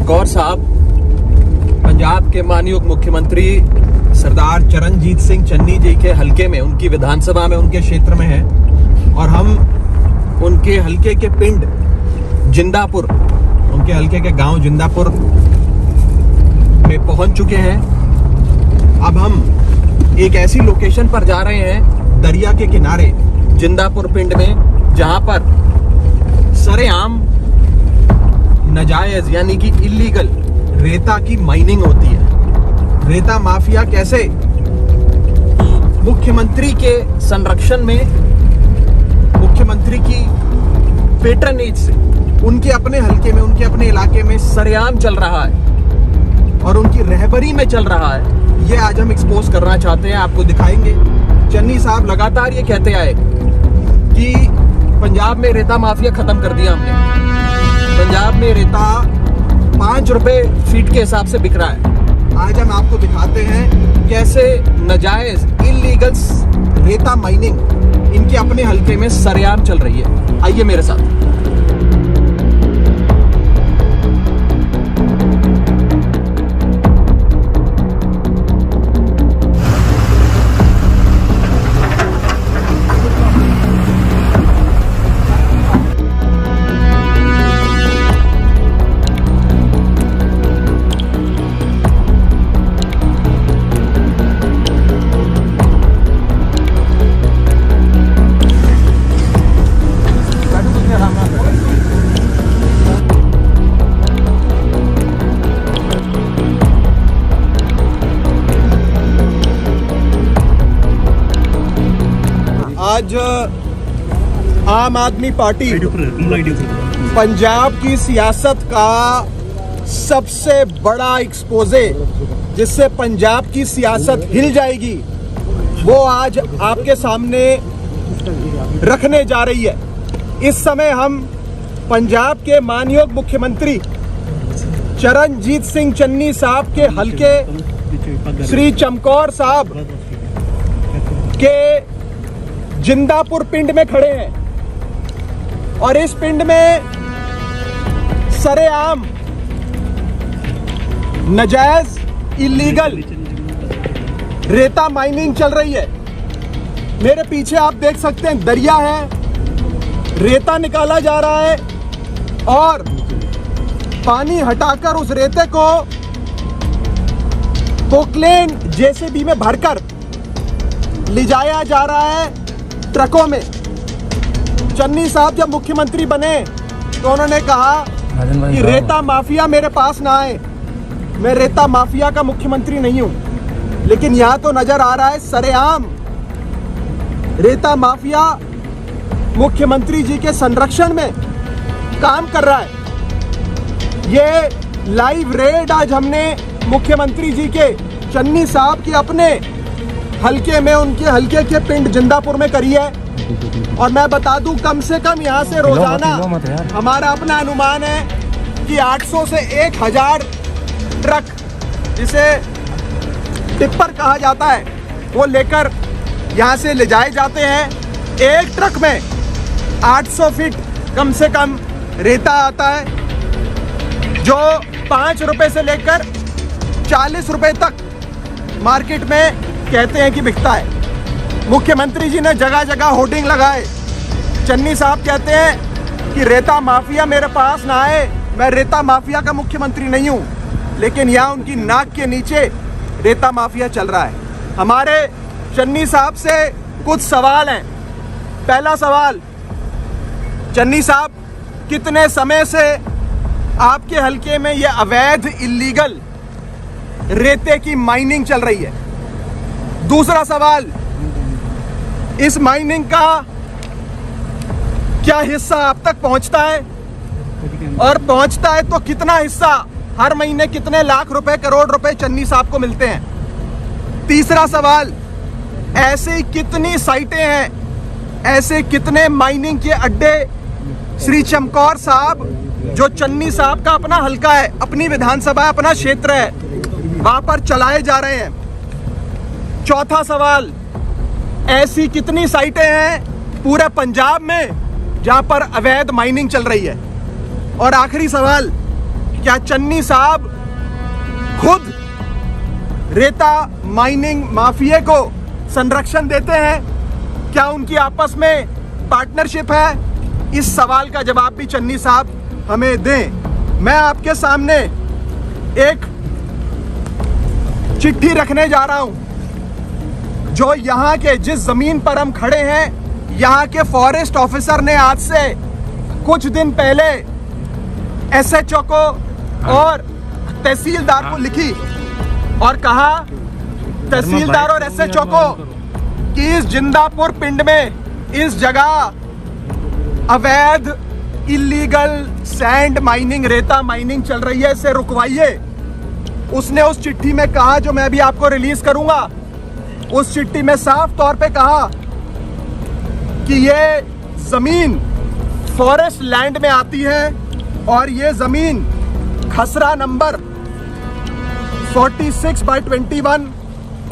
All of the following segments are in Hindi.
चमकौर साहब पंजाब के माननीय मुख्यमंत्री सरदार चरणजीत सिंह चन्नी जी के हलके में, उनकी विधानसभा में, उनके क्षेत्र में हैं और हम उनके हलके के पिंड जिंदापुर, उनके हलके के गांव जिंदापुर में पहुंच चुके हैं। अब हम एक ऐसी लोकेशन पर जा रहे हैं दरिया के किनारे जिंदापुर पिंड में, जहां पर सरेआम नाजायज यानी कि इल्लीगल रेता की माइनिंग होती है। रेता माफिया कैसे मुख्यमंत्री के संरक्षण में, मुख्यमंत्री की पेट्रनेज से उनके अपने हलके में, उनके अपने इलाके में सरेआम चल रहा है और उनकी रहबरी में चल रहा है, ये आज हम एक्सपोज करना चाहते हैं, आपको दिखाएंगे। चन्नी साहब लगातार ये कहते आए कि पंजाब में रेता माफिया खत्म कर दिया हमने, पंजाब में रेता 5 रुपए फीट के हिसाब से बिक रहा है। आज हम आपको दिखाते हैं कैसे नाजायज इल्लीगल रेता माइनिंग इनके अपने हलके में सरेआम चल रही है। आइए मेरे साथ। आज आम आदमी पार्टी पंजाब की सियासत का सबसे बड़ा एक्सपोजे, जिससे पंजाब की सियासत हिल जाएगी, वो आज आपके सामने रखने जा रही है। इस समय हम पंजाब के माननीय मुख्यमंत्री चरणजीत सिंह चन्नी साहब के हलके श्री चमकौर साहब के जिंदापुर पिंड में खड़े हैं और इस पिंड में सरेआम नाजायज इल्लीगल रेता माइनिंग चल रही है। मेरे पीछे आप देख सकते हैं दरिया है, रेता निकाला जा रहा है और पानी हटाकर उस रेते को पोकलेन जेसीबी में भरकर ले जाया जा रहा है ट्रकों में। चन्नी साहब जब मुख्यमंत्री बने तो उन्होंने कहा कि रेता माफिया मेरे पास ना आए, मैं रेता माफिया का मुख्यमंत्री नहीं हूं। लेकिन यहां तो नजर आ रहा है सरेआम रेता माफिया मुख्यमंत्री जी के संरक्षण में काम कर रहा है। ये लाइव रेड आज हमने मुख्यमंत्री जी के चन्नी साहब के अपने हलके में, उनके हलके के पिंड जिंदापुर में करी है। और मैं बता दूं, कम से कम यहाँ से रोजाना हमारा अपना अनुमान है कि 800 से 1000 ट्रक, जिसे टिप्पर कहा जाता है, वो लेकर यहाँ से ले जाए जाते हैं। एक ट्रक में 800 फीट कम से कम रेता आता है, जो 5 रुपए से लेकर 40 रुपए तक मार्केट में कहते हैं कि बिकता है। मुख्यमंत्री जी ने जगह जगह होर्डिंग लगाए। चन्नी साहब कहते हैं कि रेता माफिया मेरे पास ना आए, मैं रेता माफिया का मुख्यमंत्री नहीं हूं। लेकिन यहाँ उनकी नाक के नीचे रेता माफिया चल रहा है। हमारे चन्नी साहब से कुछ सवाल हैं। पहला सवाल, चन्नी साहब, कितने समय से आपके हलके में ये अवैध इल्लीगल रेते की माइनिंग चल रही है? दूसरा सवाल, इस माइनिंग का क्या हिस्सा आप तक पहुंचता है, और पहुंचता है तो कितना हिस्सा, हर महीने कितने लाख रुपए, करोड़ रुपए चन्नी साहब को मिलते हैं? तीसरा सवाल, ऐसी कितनी साइटें हैं, ऐसे कितने माइनिंग के अड्डे श्री चमकौर साहब, जो चन्नी साहब का अपना हलका है, अपनी विधानसभा, अपना क्षेत्र है, वहां पर चलाए जा रहे हैं? चौथा सवाल, ऐसी कितनी साइटें हैं पूरे पंजाब में जहां पर अवैध माइनिंग चल रही है? और आखिरी सवाल, क्या चन्नी साहब खुद रेता माइनिंग माफिया को संरक्षण देते हैं? क्या उनकी आपस में पार्टनरशिप है? इस सवाल का जवाब भी चन्नी साहब हमें दें। मैं आपके सामने एक चिट्ठी रखने जा रहा हूं जो यहाँ के जिस जमीन पर हम खड़े हैं, यहाँ के फॉरेस्ट ऑफिसर ने आज से कुछ दिन पहले एसएचओ को और तहसीलदार को लिखी और कहा, तहसीलदार और एसएचओ को, कि इस जिंदापुर पिंड में इस जगह अवैध इलीगल सैंड माइनिंग, रेता माइनिंग चल रही है, इसे रुकवाइए। उसने उस चिट्ठी में कहा, जो मैं भी आपको रिलीज करूंगा, उस चिट्ठी में साफ तौर पे कहा कि ये जमीन फॉरेस्ट लैंड में आती है और ये जमीन खसरा नंबर 46/21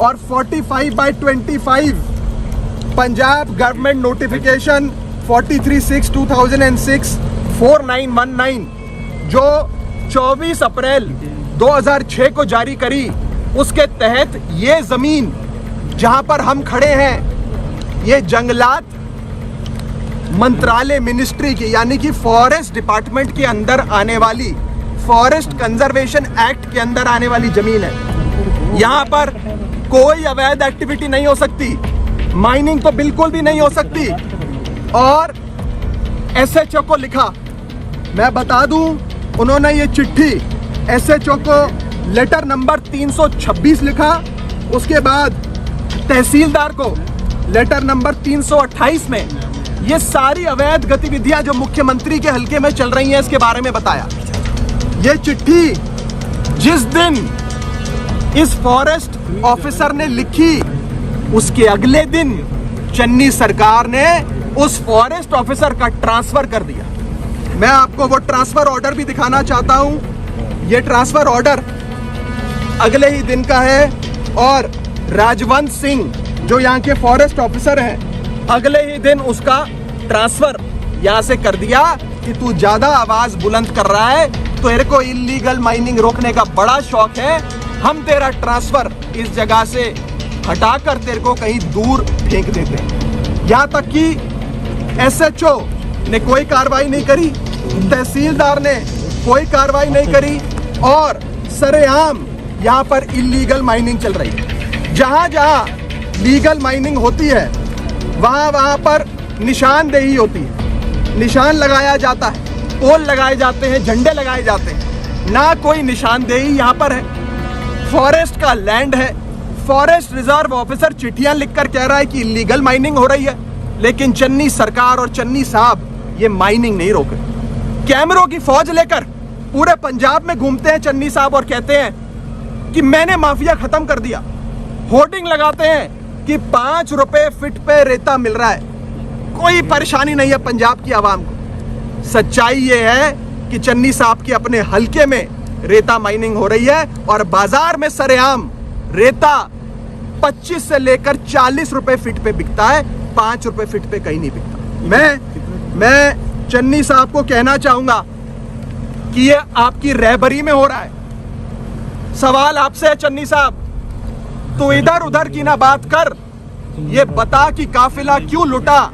और 45/25 पंजाब गवर्नमेंट नोटिफिकेशन 43/6/2006 4919 जो 24 अप्रैल 2006 को जारी करी, उसके तहत ये जमीन जहां पर हम खड़े हैं, ये जंगलात मंत्रालय मिनिस्ट्री की, यानी कि फॉरेस्ट डिपार्टमेंट के अंदर आने वाली, फॉरेस्ट कंजर्वेशन एक्ट के अंदर आने वाली जमीन है। यहां पर कोई अवैध एक्टिविटी नहीं हो सकती, माइनिंग तो बिल्कुल भी नहीं हो सकती। और एसएचओ को लिखा, मैं बता दूं, उन्होंने ये चिट्ठी एसएचओ को लेटर नंबर 326 लिखा, उसके बाद तहसीलदार को लेटर नंबर 328 में ये सारी अवैध गतिविधियां जो मुख्यमंत्री के हलके में चल रही हैं इसके बारे में बताया। ये चिट्ठी जिस दिन इस फॉरेस्ट ऑफिसर ने लिखी, उसके अगले दिन चन्नी सरकार ने उस फॉरेस्ट ऑफिसर का ट्रांसफर कर दिया। मैं आपको वो ट्रांसफर ऑर्डर भी दिखाना चाहता हूं। ये ट्रांसफर ऑर्डर अगले ही दिन का है और राजवंत सिंह जो यहाँ के फॉरेस्ट ऑफिसर हैं, अगले ही दिन उसका ट्रांसफर यहाँ से कर दिया कि तू ज्यादा आवाज बुलंद कर रहा है, तो तेरे को इलीगल माइनिंग रोकने का बड़ा शौक है, हम तेरा ट्रांसफर इस जगह से हटाकर तेरे को कहीं दूर फेंक देते हैं। यहाँ तक कि एसएचओ ने कोई कार्रवाई नहीं करी, तहसीलदार ने कोई कार्रवाई नहीं करी और सरेआम यहाँ पर इलीगल माइनिंग चल रही है। जहां जहां लीगल माइनिंग होती है वहां पर निशानदेही होती है, निशान लगाया जाता है, पोल लगाए जाते हैं, झंडे लगाए जाते हैं, ना कोई निशानदेही यहाँ पर है। फॉरेस्ट का लैंड है, फॉरेस्ट रिजर्व ऑफिसर चिट्ठियां लिखकर कह रहा है कि इलीगल माइनिंग हो रही है, लेकिन चन्नी सरकार और चन्नी साहब ये माइनिंग नहीं रोक रहे। कैमरों की फौज लेकर पूरे पंजाब में घूमते हैं चन्नी साहब और कहते हैं कि मैंने माफिया खत्म कर दिया। होर्डिंग लगाते हैं कि 5 रुपए फीट पे रेता मिल रहा है, कोई परेशानी नहीं है पंजाब की आवाम को। सच्चाई ये है कि चन्नी साहब के अपने हलके में रेता माइनिंग हो रही है और बाजार में सरेआम रेता 25 से लेकर 40 रुपए फीट पे बिकता है, 5 रुपए फीट पे कहीं नहीं बिकता। मैं चन्नी साहब को कहना चाहूंगा कि ये आपकी रहबरी में हो रहा है। सवाल आपसे है चन्नी साहब, तो इधर उधर की ना बात कर, ये बता कि काफिला क्यों लुटा,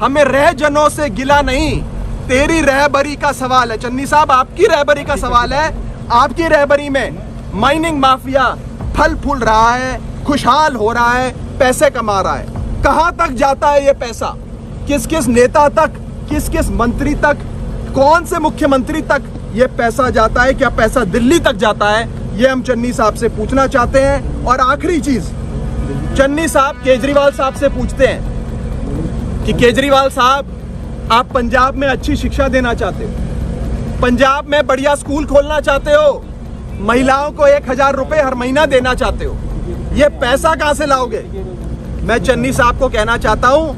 हमें रहजनों से गिला नहीं, तेरी रहबरी का सवाल है। चन्नी साहब, आपकी रहबरी का सवाल है। आपकी रहबरी में माइनिंग माफिया फल फूल रहा है, खुशहाल हो रहा है, पैसे कमा रहा है। कहां तक जाता है ये पैसा, किस किस नेता तक, किस किस मंत्री तक, कौन से मुख्यमंत्री तक ये पैसा जाता है? क्या पैसा दिल्ली तक जाता है? ये हम चन्नी साहब से पूछना चाहते हैं। और आखिरी चीज, चन्नी साहब केजरीवाल साहब से पूछते हैं कि केजरीवाल साहब, आप पंजाब में अच्छी शिक्षा देना चाहते हो, पंजाब में बढ़िया स्कूल खोलना चाहते हो, महिलाओं को 1000 रुपए हर महीना देना चाहते हो, ये पैसा कहां से लाओगे? मैं चन्नी साहब को कहना चाहता हूं,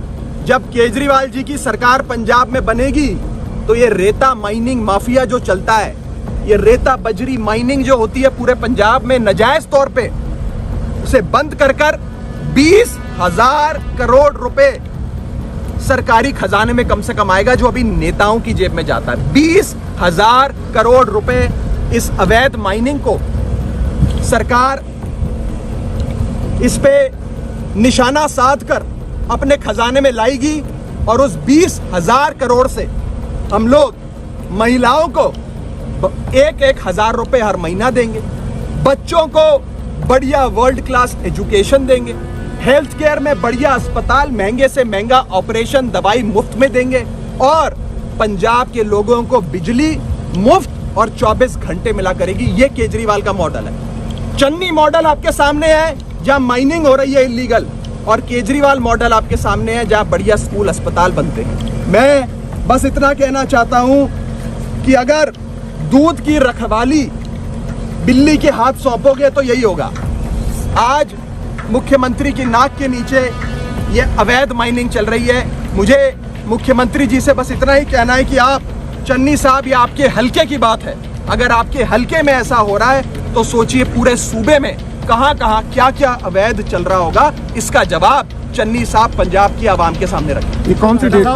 जब केजरीवाल जी की सरकार पंजाब में बनेगी तो ये रेता माइनिंग माफिया जो चलता है, ये रेता बजरी माइनिंग जो होती है पूरे पंजाब में नाजायज तौर पे, उसे बंद कर 20,000 करोड़ रुपए सरकारी खजाने में कम से कम आएगा, जो अभी नेताओं की जेब में जाता है। 20,000 करोड़ रुपए इस अवैध माइनिंग को सरकार इस पे निशाना साध कर अपने खजाने में लाएगी और उस 20,000 करोड़ से हम लोग महिलाओं को 1,000 रुपए हर महीना देंगे, बच्चों को बढ़िया वर्ल्ड क्लास एजुकेशन देंगे, हेल्थ केयर में बढ़िया अस्पताल, महंगे से महंगा ऑपरेशन, दवाई मुफ्त में देंगे और पंजाब के लोगों को बिजली मुफ्त और 24 घंटे मिला करेगी। ये केजरीवाल का मॉडल है। चन्नी मॉडल आपके सामने है जहां माइनिंग हो रही है इलीगल, और केजरीवाल मॉडल आपके सामने है जहां बढ़िया स्कूल अस्पताल बनते हैं। मैं बस इतना कहना चाहता हूं कि अगर दूध की रखवाली बिल्ली के हाथ सौंपोगे तो यही होगा। आज मुख्यमंत्री की नाक के नीचे ये अवैध माइनिंग चल रही है। मुझे मुख्यमंत्री जी से बस इतना ही कहना है कि आप, चन्नी साहब, ये आपके हलके की बात है। अगर आपके हलके में ऐसा हो रहा है तो सोचिए पूरे सूबे में कहां कहां क्या क्या अवैध चल रहा होगा। इसका जवाब चन्नी साहब पंजाब की आवाम के सामने रखें। ये कौन सी डेट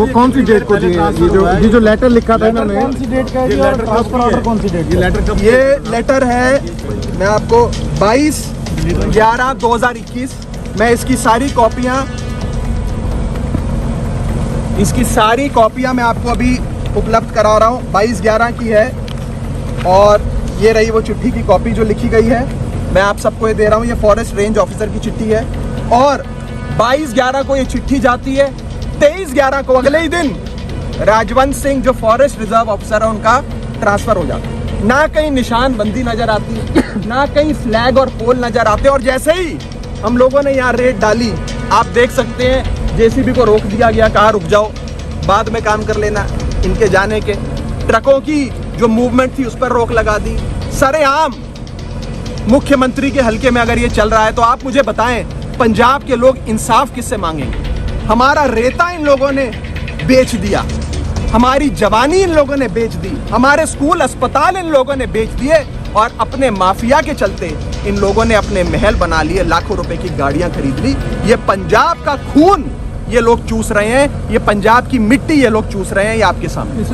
को ये जो लेटर लिखा था इन्होंने, कौन सी डेट का है और ट्रांसफर ऑर्डर कौन सी डेट? ये लेटर है, मैं आपको 22/11/2021, मैं इसकी सारी कॉपियां मैं आपको अभी उपलब्ध करा रहा हूं। 22/11 की है और ये रही वो चिट्ठी की कॉपी जो लिखी गई है, मैं आप सबको ये दे रहा हूं। ये फॉरेस्ट रेंज ऑफिसर की चिट्ठी है और 22/11 को ये चिट्ठी जाती है। 23/11 को अगले ही दिन राजवंत सिंह जो फॉरेस्ट रिजर्व ऑफिसर है उनका ट्रांसफर हो जाता है। ना कहीं निशानबंदी नजर आती, ना कहीं फ्लैग और पोल नजर आते, और जैसे ही हम लोगों ने यहाँ रेड डाली, आप देख सकते हैं जेसीबी को रोक दिया गया, कहा रुक जाओ, बाद में काम कर लेना। इनके जाने के ट्रकों की जो मूवमेंट थी उस पर रोक लगा दी। सरेआम मुख्यमंत्री के हलके में अगर ये चल रहा है तो आप मुझे बताएं, पंजाब के लोग इंसाफ किससे मांगेंगे? हमारा रेता इन लोगों ने बेच दिया, हमारी जवानी इन लोगों ने बेच दी, हमारे स्कूल अस्पताल इन लोगों ने बेच दिए, और अपने माफिया के चलते इन लोगों ने अपने महल बना लिए, लाखों रुपए की गाड़ियां खरीद ली। ये पंजाब का खून ये लोग चूस रहे हैं, ये पंजाब की मिट्टी ये लोग चूस रहे हैं, ये आपके सामने।